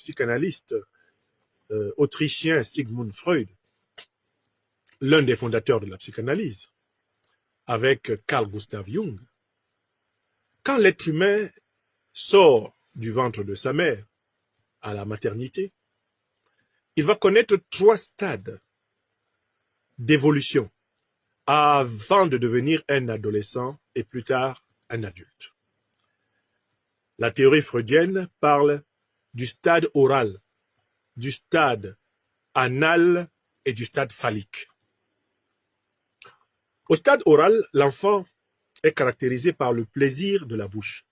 psychanalyste autrichien Sigmund Freud, l'un des fondateurs de la psychanalyse, avec Carl Gustav Jung, quand l'être humain sort du ventre de sa mère à la maternité, il va connaître 3 stades d'évolution avant de devenir un adolescent et plus tard un adulte. La théorie freudienne parle du stade oral, du stade anal et du stade phallique. Au stade oral, l'enfant est caractérisé par le plaisir de la bouche.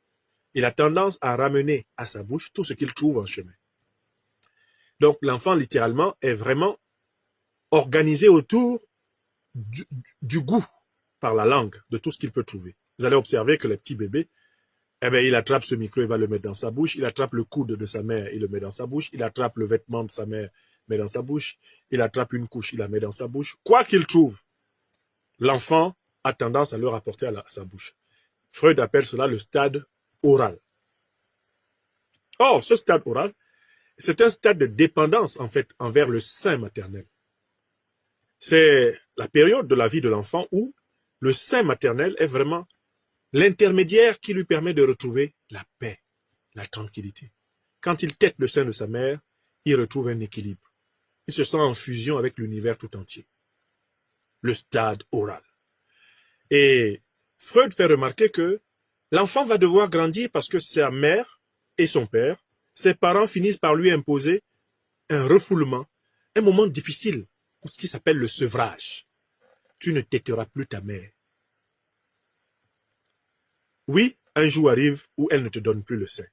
Il a tendance à ramener à sa bouche tout ce qu'il trouve en chemin. Donc l'enfant, littéralement, est vraiment organisé autour du goût par la langue de tout ce qu'il peut trouver. Vous allez observer que les petits bébés, il attrape ce micro, il va le mettre dans sa bouche, il attrape le coude de sa mère, il le met dans sa bouche, il attrape le vêtement de sa mère, il le met dans sa bouche, il attrape une couche, il la met dans sa bouche. Quoi qu'il trouve, l'enfant a tendance à le rapporter à sa bouche. Freud appelle cela le stade oral. Or, ce stade oral, c'est un stade de dépendance, en fait, envers le sein maternel. C'est la période de la vie de l'enfant où le sein maternel est vraiment l'intermédiaire qui lui permet de retrouver la paix, la tranquillité. Quand il tète le sein de sa mère, il retrouve un équilibre. Il se sent en fusion avec l'univers tout entier. Le stade oral. Et Freud fait remarquer que l'enfant va devoir grandir parce que sa mère et son père, ses parents finissent par lui imposer un refoulement, un moment difficile, ce qui s'appelle le sevrage. Tu ne têteras plus ta mère. Oui, un jour arrive où elle ne te donne plus le sein.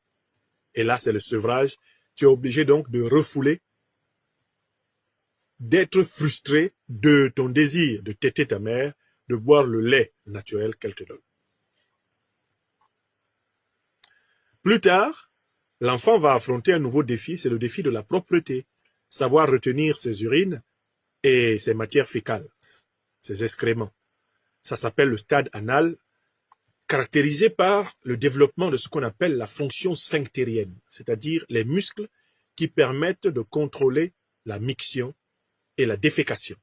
Et là, c'est le sevrage. Tu es obligé donc de refouler, d'être frustré de ton désir de téter ta mère, de boire le lait naturel qu'elle te donne. Plus tard, l'enfant va affronter un nouveau défi, c'est le défi de la propreté. Savoir retenir ses urines et ses matières fécales, ses excréments. Ça s'appelle le stade anal, caractérisé par le développement de ce qu'on appelle la fonction sphinctérienne, c'est-à-dire les muscles qui permettent de contrôler la miction et la défécation.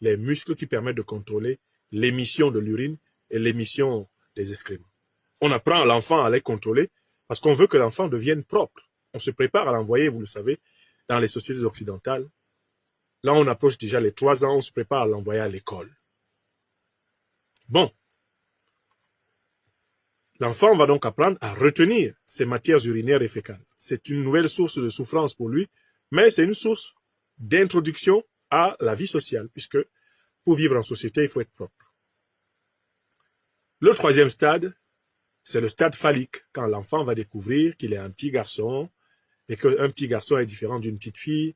Les muscles qui permettent de contrôler l'émission de l'urine et l'émission des excréments. On apprend à l'enfant à les contrôler parce qu'on veut que l'enfant devienne propre. On se prépare à l'envoyer, vous le savez, dans les sociétés occidentales. Là, on approche déjà les 3 ans, on se prépare à l'envoyer à l'école. Bon. L'enfant va donc apprendre à retenir ses matières urinaires et fécales. C'est une nouvelle source de souffrance pour lui, mais c'est une source d'introduction à la vie sociale, puisque pour vivre en société, il faut être propre. Le 3e stade, c'est le stade phallique, quand l'enfant va découvrir qu'il est un petit garçon, et qu'un petit garçon est différent d'une petite fille,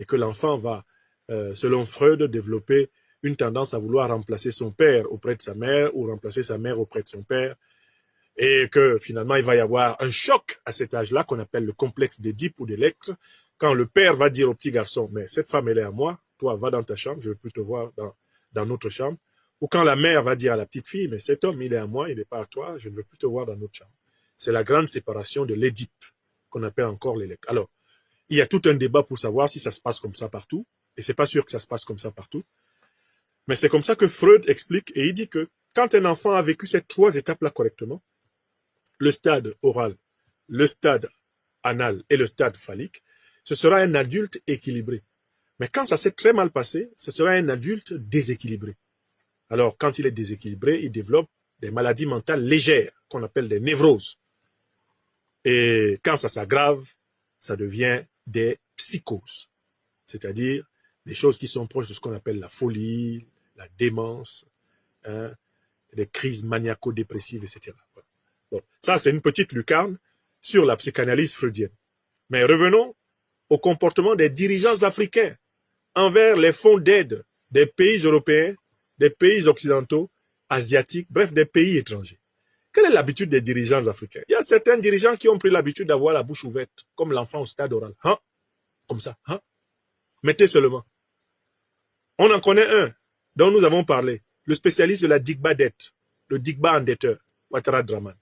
et que l'enfant va, selon Freud, développer une tendance à vouloir remplacer son père auprès de sa mère, ou remplacer sa mère auprès de son père, et que finalement il va y avoir un choc à cet âge-là qu'on appelle le complexe d'Édipe ou d'Électre, quand le père va dire au petit garçon, mais cette femme elle est à moi, toi va dans ta chambre, je ne veux plus te voir dans notre chambre, ou quand la mère va dire à la petite fille, mais cet homme il est à moi, il n'est pas à toi, je ne veux plus te voir dans notre chambre. C'est la grande séparation de l'Édipe, qu'on appelle encore l'Électre. Alors, il y a tout un débat pour savoir si ça se passe comme ça partout, et c'est pas sûr que ça se passe comme ça partout, mais c'est comme ça que Freud explique, et il dit que quand un enfant a vécu ces 3 étapes-là correctement, le stade oral, le stade anal et le stade phallique, ce sera un adulte équilibré. Mais quand ça s'est très mal passé, ce sera un adulte déséquilibré. Alors, quand il est déséquilibré, il développe des maladies mentales légères, qu'on appelle des névroses. Et quand ça s'aggrave, ça devient des psychoses, c'est-à-dire des choses qui sont proches de ce qu'on appelle la folie, la démence, des crises maniaco-dépressives, etc. Bon, ça, c'est une petite lucarne sur la psychanalyse freudienne. Mais revenons au comportement des dirigeants africains envers les fonds d'aide des pays européens, des pays occidentaux, asiatiques, bref, des pays étrangers. Quelle est l'habitude des dirigeants africains? Il y a certains dirigeants qui ont pris l'habitude d'avoir la bouche ouverte, comme l'enfant au stade oral. Hein? Comme ça. Hein? Mettez seulement. On en connaît un dont nous avons parlé, le spécialiste de la Digba dette, le Digba endetteur, Ouattara Draman,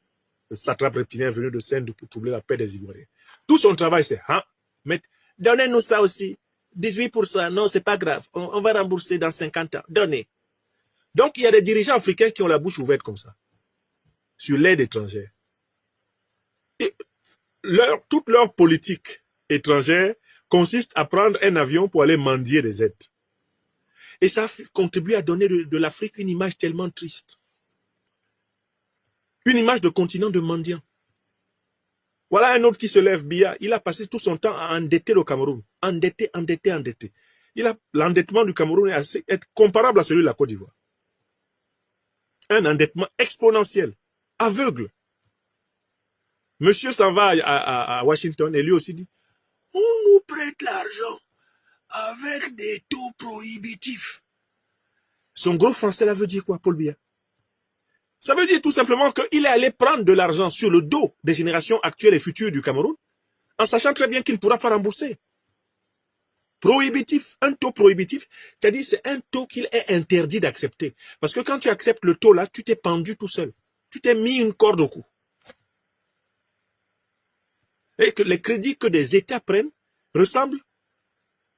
le satrape reptilien venu de Sendou pour troubler la paix des Ivoiriens. Tout son travail, c'est « hein ». Mais donnez-nous ça aussi. 18%, non, c'est pas grave. On va rembourser dans 50 ans. Donnez. Donc, il y a des dirigeants africains qui ont la bouche ouverte comme ça, sur l'aide étrangère. Et toute leur politique étrangère consiste à prendre un avion pour aller mendier des aides. Et ça contribue à donner de l'Afrique une image tellement triste. Une image de continent de mendiants. Voilà un autre qui se lève, Biya. Il a passé tout son temps à endetter le Cameroun. Endetté. L'endettement du Cameroun est comparable à celui de la Côte d'Ivoire. Un endettement exponentiel, aveugle. Monsieur s'en va à Washington et lui aussi dit, on nous prête l'argent avec des taux prohibitifs. Son gros français là veut dire quoi, Paul Biya? Ça veut dire tout simplement qu'il est allé prendre de l'argent sur le dos des générations actuelles et futures du Cameroun, en sachant très bien qu'il ne pourra pas rembourser. Prohibitif, un taux prohibitif, c'est-à-dire c'est un taux qu'il est interdit d'accepter. Parce que quand tu acceptes le taux là, tu t'es pendu tout seul. Tu t'es mis une corde au cou. Et que les crédits que des États prennent ressemblent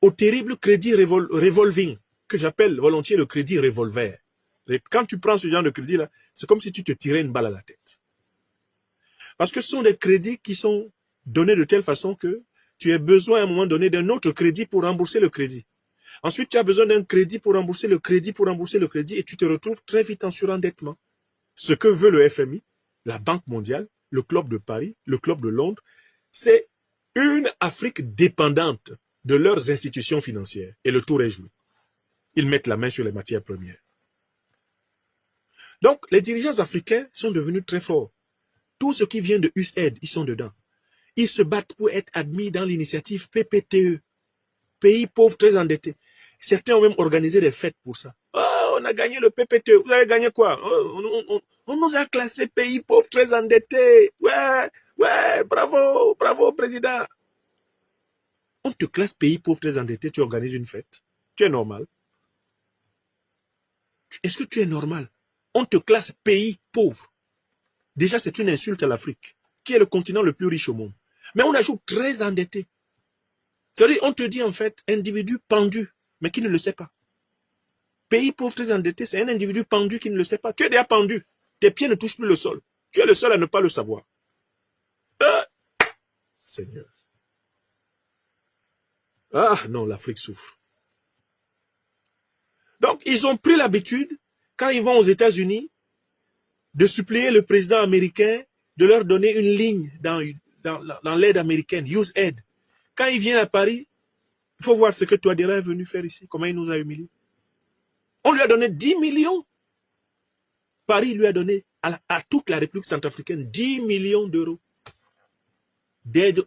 au terrible crédit revolving, que j'appelle volontiers le crédit revolver. Et quand tu prends ce genre de crédit là, c'est comme si tu te tirais une balle à la tête. Parce que ce sont des crédits qui sont donnés de telle façon que tu as besoin à un moment donné d'un autre crédit pour rembourser le crédit. Ensuite, tu as besoin d'un crédit pour rembourser le crédit, et tu te retrouves très vite en surendettement. Ce que veut le FMI, la Banque mondiale, le Club de Paris, le Club de Londres, c'est une Afrique dépendante de leurs institutions financières. Et le tour est joué. Ils mettent la main sur les matières premières. Donc, les dirigeants africains sont devenus très forts. Tout ce qui vient de USAID, ils sont dedans. Ils se battent pour être admis dans l'initiative PPTE, pays pauvres très endettés. Certains ont même organisé des fêtes pour ça. Oh, on a gagné le PPTE. Vous avez gagné quoi? On nous a classé pays pauvres très endettés. Ouais, bravo, président. On te classe pays pauvres très endettés, tu organises une fête. Tu es normal. Est-ce que tu es normal? On te classe pays pauvre. Déjà, c'est une insulte à l'Afrique, qui est le continent le plus riche au monde. Mais on ajoute très endetté. C'est-à-dire, on te dit en fait, individu pendu, mais qui ne le sait pas. Pays pauvre très endetté, c'est un individu pendu qui ne le sait pas. Tu es déjà pendu. Tes pieds ne touchent plus le sol. Tu es le seul à ne pas le savoir. Seigneur. Ah non, l'Afrique souffre. Donc, ils ont pris l'habitude, quand ils vont aux États-Unis, de supplier le président américain de leur donner une ligne dans l'aide américaine, USAID. Quand il vient à Paris, il faut voir ce que Touadéra est venu faire ici, comment il nous a humiliés. On lui a donné 10 millions. Paris lui a donné à toute la République centrafricaine 10 millions d'euros d'aide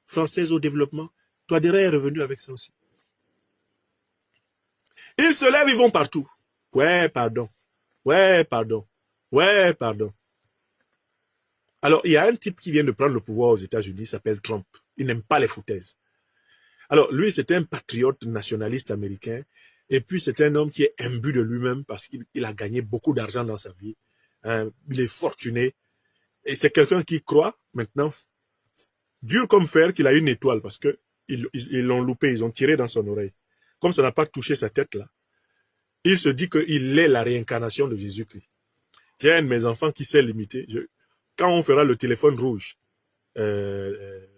française au développement. Touadéra est revenu avec ça aussi. Ils se lèvent, ils vont partout. Ouais, pardon. Alors, il y a un type qui vient de prendre le pouvoir aux États-Unis, il s'appelle Trump. Il n'aime pas les foutaises. Alors, lui, c'est un patriote nationaliste américain. Et puis, c'est un homme qui est imbu de lui-même parce qu'il a gagné beaucoup d'argent dans sa vie. Il est fortuné. Et c'est quelqu'un qui croit, maintenant, dur comme fer, qu'il a une étoile parce que ils l'ont loupé, ils ont tiré dans son oreille. Comme ça n'a pas touché sa tête là, il se dit qu'il est la réincarnation de Jésus-Christ. J'ai un de mes enfants qui sait l'imiter. Quand on fera le téléphone rouge, le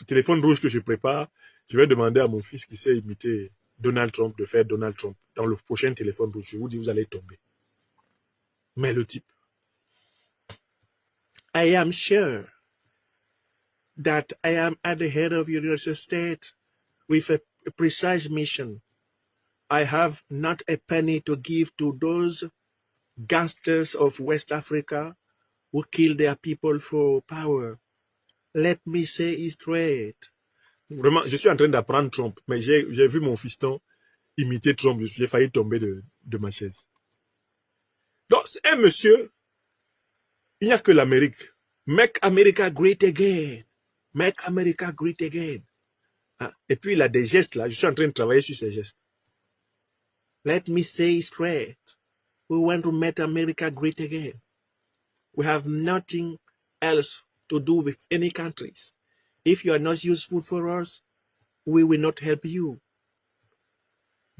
téléphone rouge que je prépare, je vais demander à mon fils qui sait imiter Donald Trump de faire Donald Trump dans le prochain téléphone rouge. Je vous dis, vous allez tomber. Mais le type, I am sure that I am at the head of your United States with a precise mission. I have not a penny to give to those gangsters of West Africa who kill their people for power. Let me say it straight. Vraiment, je suis en train d'apprendre Trump, mais j'ai vu mon fiston imiter Trump. J'ai failli tomber de ma chaise. Donc, c'est un monsieur, il n'y a que l'Amérique. Make America great again. Make America great again. Et puis, il a des gestes là. Je suis en train de travailler sur ces gestes. Let me say it straight. We want to make America great again. We have nothing else to do with any countries. If you are not useful for us, we will not help you.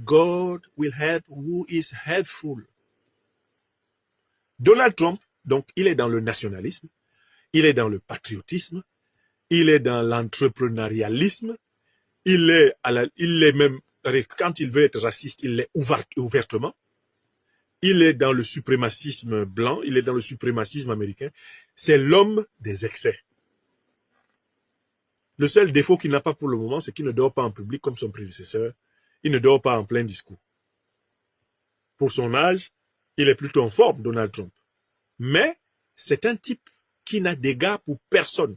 God will help who is helpful. Donald Trump, donc, il est dans le nationalisme, il est dans le patriotisme, il est dans l'entrepreneurialisme, il est même, quand il veut être raciste, il l'est ouvertement. Il est dans le suprémacisme blanc, il est dans le suprémacisme américain. C'est l'homme des excès. Le seul défaut qu'il n'a pas pour le moment, c'est qu'il ne dort pas en public comme son prédécesseur. Il ne dort pas en plein discours. Pour son âge, il est plutôt en forme, Donald Trump. Mais c'est un type qui n'a d'égard pour personne.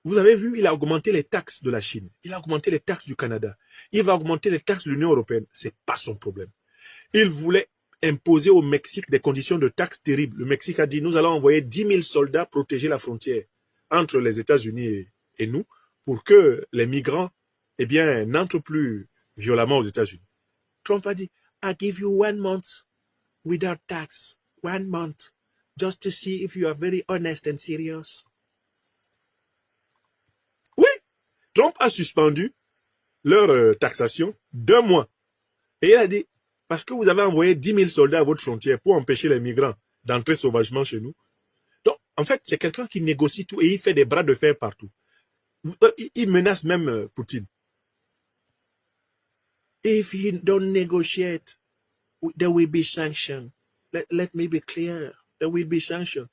Vous avez vu, il a augmenté les taxes de la Chine. Il a augmenté les taxes du Canada. Il va augmenter les taxes de l'Union européenne. C'est pas son problème. Il voulait imposer au Mexique des conditions de taxes terribles. Le Mexique a dit, nous allons envoyer 10 000 soldats protéger la frontière entre les États-Unis et nous pour que les migrants, eh bien, n'entrent plus violemment aux États-Unis. Trump a dit, I give you 1 month without tax. 1 month. Just to see if you are very honest and serious. Oui, Trump a suspendu leur taxation d'1 mois. Et il a dit, parce que vous avez envoyé 10 000 soldats à votre frontière pour empêcher les migrants d'entrer sauvagement chez nous. Donc, en fait, c'est quelqu'un qui négocie tout et il fait des bras de fer partout. Il menace même Poutine. If he don't negotiate, there will be sanctions. Let me be clear. There will be sanctions.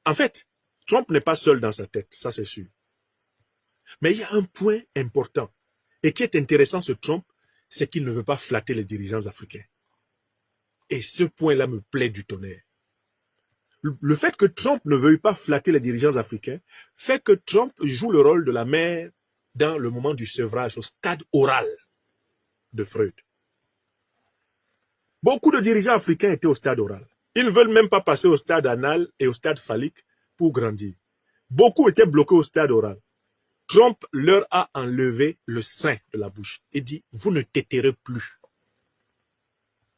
En fait, Trump n'est pas seul dans sa tête, ça c'est sûr. Mais il y a un point important et qui est intéressant sur Trump, c'est qu'il ne veut pas flatter les dirigeants africains. Et ce point-là me plaît du tonnerre. Le fait que Trump ne veuille pas flatter les dirigeants africains fait que Trump joue le rôle de la mère dans le moment du sevrage, au stade oral de Freud. Beaucoup de dirigeants africains étaient au stade oral. Ils ne veulent même pas passer au stade anal et au stade phallique pour grandir. Beaucoup étaient bloqués au stade oral. Trump leur a enlevé le sein de la bouche et dit, vous ne téterez plus.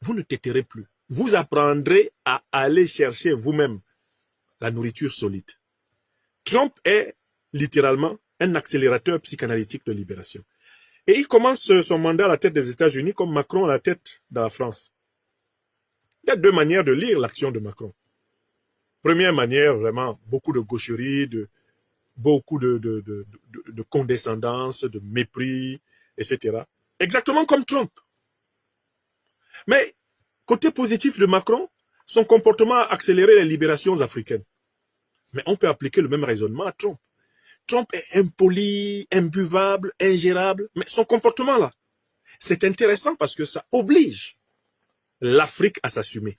Vous ne téterez plus. Vous apprendrez à aller chercher vous-même la nourriture solide. Trump est littéralement un accélérateur psychanalytique de libération. Et il commence son mandat à la tête des États-Unis comme Macron à la tête de la France. Il y a 2 manières de lire l'action de Macron. Première manière, vraiment, beaucoup de gaucherie, beaucoup de condescendance, de mépris, etc. Exactement comme Trump. Mais, côté positif de Macron, son comportement a accéléré les libérations africaines. Mais on peut appliquer le même raisonnement à Trump. Trump est impoli, imbuvable, ingérable, mais son comportement là, c'est intéressant parce que ça oblige l'Afrique à s'assumer.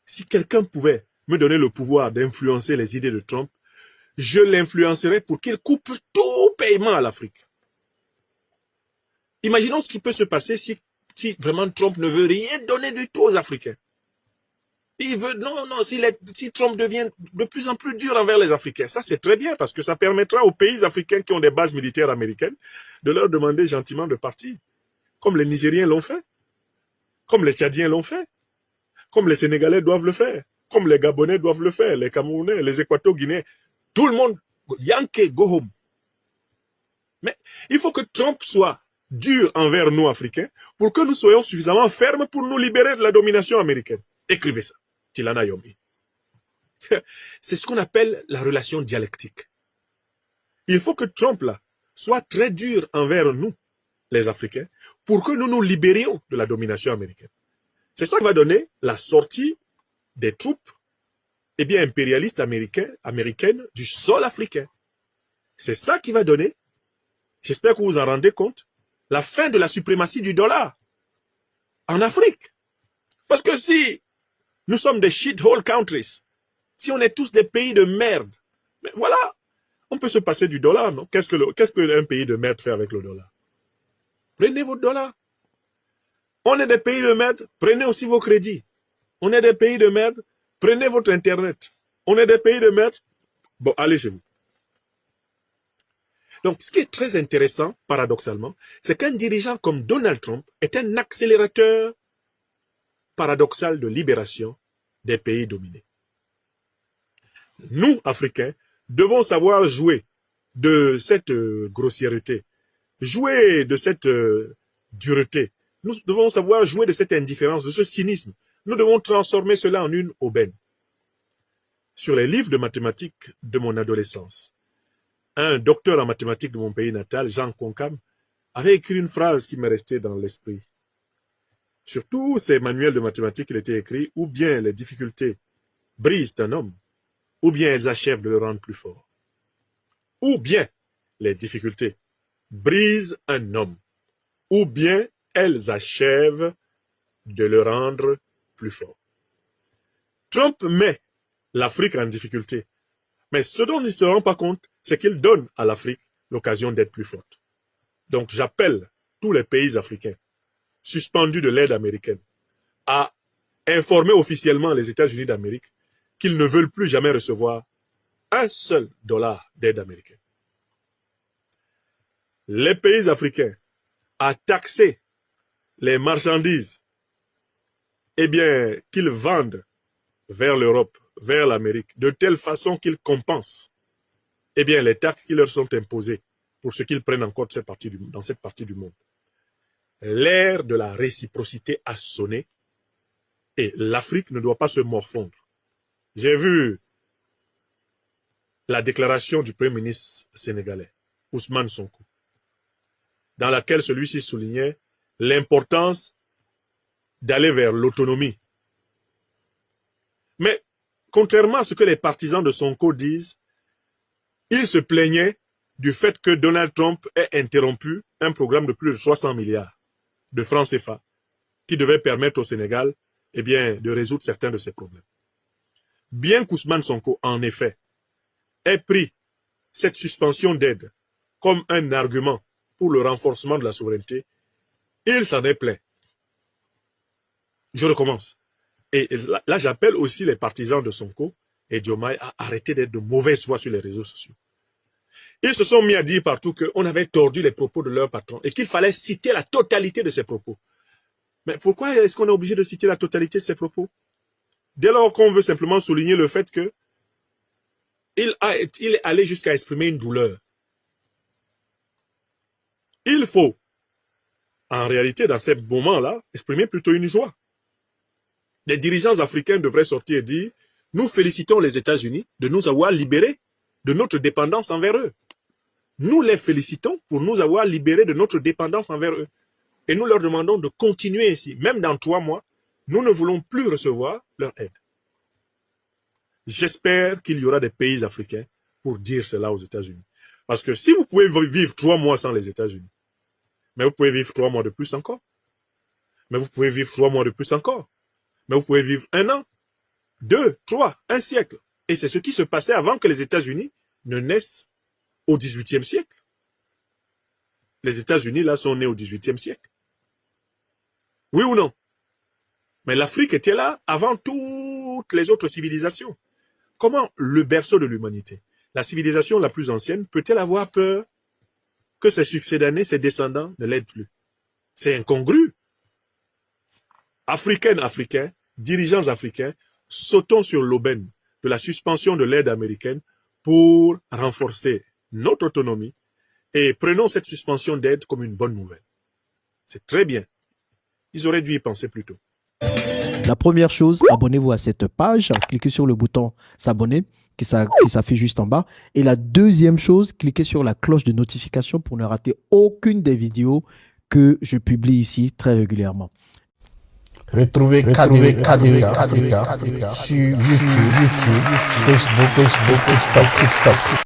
Si quelqu'un pouvait me donner le pouvoir d'influencer les idées de Trump, je l'influencerai pour qu'il coupe tout paiement à l'Afrique. Imaginons ce qui peut se passer si vraiment Trump ne veut rien donner du tout aux Africains. Il veut, si Trump devient de plus en plus dur envers les Africains, ça c'est très bien parce que ça permettra aux pays africains qui ont des bases militaires américaines de leur demander gentiment de partir. Comme les Nigériens l'ont fait, comme les Tchadiens l'ont fait, comme les Sénégalais doivent le faire, comme les Gabonais doivent le faire, les Camerounais, les Équato-Guinéens. Tout le monde, Yankee, go home. Mais il faut que Trump soit dur envers nous, Africains, pour que nous soyons suffisamment fermes pour nous libérer de la domination américaine. Écrivez ça. Tilana Yomi. C'est ce qu'on appelle la relation dialectique. Il faut que Trump, là, soit très dur envers nous, les Africains, pour que nous nous libérions de la domination américaine. C'est ça qui va donner la sortie des troupes impérialistes américaines du sol africain. C'est ça qui va donner, j'espère que vous vous en rendez compte, la fin de la suprématie du dollar en Afrique. Parce que si nous sommes des shithole countries, si on est tous des pays de merde, mais voilà, on peut se passer du dollar, non? Qu'est-ce qu'un pays de merde fait avec le dollar? Prenez votre dollar. On est des pays de merde, prenez aussi vos crédits. On est des pays de merde, prenez votre Internet. On est des pays de merde, bon, allez chez vous. Donc, ce qui est très intéressant, paradoxalement, c'est qu'un dirigeant comme Donald Trump est un accélérateur paradoxal de libération des pays dominés. Nous, Africains, devons savoir jouer de cette grossièreté, jouer de cette dureté. Nous devons savoir jouer de cette indifférence, de ce cynisme. Nous devons transformer cela en une aubaine. Sur les livres de mathématiques de mon adolescence, un docteur en mathématiques de mon pays natal, Jean Concam, avait écrit une phrase qui m'est restée dans l'esprit. Sur tous ces manuels de mathématiques, il était écrit « Ou bien les difficultés brisent un homme, ou bien elles achèvent de le rendre plus fort. » Ou bien les difficultés brisent un homme, ou bien elles achèvent de le rendre plus fort. Trump met l'Afrique en difficulté, mais ce dont il ne se rend pas compte, c'est qu'il donne à l'Afrique l'occasion d'être plus forte. Donc j'appelle tous les pays africains suspendus de l'aide américaine à informer officiellement les États-Unis d'Amérique qu'ils ne veulent plus jamais recevoir un seul dollar d'aide américaine. Les pays africains à taxer les marchandises, eh bien, qu'ils vendent vers l'Europe, vers l'Amérique, de telle façon qu'ils compensent, eh bien, les taxes qui leur sont imposées pour ce qu'ils prennent en compte dans cette partie du monde. L'ère de la réciprocité a sonné et l'Afrique ne doit pas se morfondre. J'ai vu la déclaration du Premier ministre sénégalais, Ousmane Sonko, dans laquelle celui-ci soulignait l'importance d'aller vers l'autonomie. Mais, contrairement à ce que les partisans de Sonko disent, il se plaignait du fait que Donald Trump ait interrompu un programme de plus de 300 milliards de francs CFA qui devait permettre au Sénégal eh bien, de résoudre certains de ses problèmes. Bien qu'Ousmane Sonko, en effet, ait pris cette suspension d'aide comme un argument pour le renforcement de la souveraineté, il s'en est plaint. Je recommence. Et là, j'appelle aussi les partisans de Sonko et Diomaye à arrêter d'être de mauvaise foi sur les réseaux sociaux. Ils se sont mis à dire partout qu'on avait tordu les propos de leur patron et qu'il fallait citer la totalité de ses propos. Mais pourquoi est-ce qu'on est obligé de citer la totalité de ses propos? Dès lors qu'on veut simplement souligner le fait que il est allé jusqu'à exprimer une douleur. Il faut, en réalité, dans ces moments-là, exprimer plutôt une joie. Les dirigeants africains devraient sortir et dire « Nous félicitons les États-Unis de nous avoir libérés de notre dépendance envers eux. Nous les félicitons pour nous avoir libérés de notre dépendance envers eux. Et nous leur demandons de continuer ainsi. Même dans 3 mois, nous ne voulons plus recevoir leur aide. » J'espère qu'il y aura des pays africains pour dire cela aux États-Unis. Parce que si vous pouvez vivre 3 mois sans les États-Unis, mais vous pouvez vivre 3 mois de plus encore. Mais vous pouvez vivre 3 mois de plus encore. Mais vous pouvez vivre 1 an, 2, 3, 1 siècle. Et c'est ce qui se passait avant que les États-Unis ne naissent au XVIIIe siècle. Les États-Unis, là, sont nés au XVIIIe siècle. Oui ou non? Mais l'Afrique était là avant toutes les autres civilisations. Comment le berceau de l'humanité, la civilisation la plus ancienne, peut-elle avoir peur que ses succédanés, ses descendants ne l'aident plus? C'est incongru. Africains, dirigeants africains, sautons sur l'aubaine de la suspension de l'aide américaine pour renforcer notre autonomie et prenons cette suspension d'aide comme une bonne nouvelle. C'est très bien. Ils auraient dû y penser plus tôt. La première chose, abonnez-vous à cette page, cliquez sur le bouton s'abonner qui s'affiche juste en bas. Et la deuxième chose, cliquez sur la cloche de notification pour ne rater aucune des vidéos que je publie ici très régulièrement. Retrouvez KDW Africa sur YouTube, Facebook, TikTok.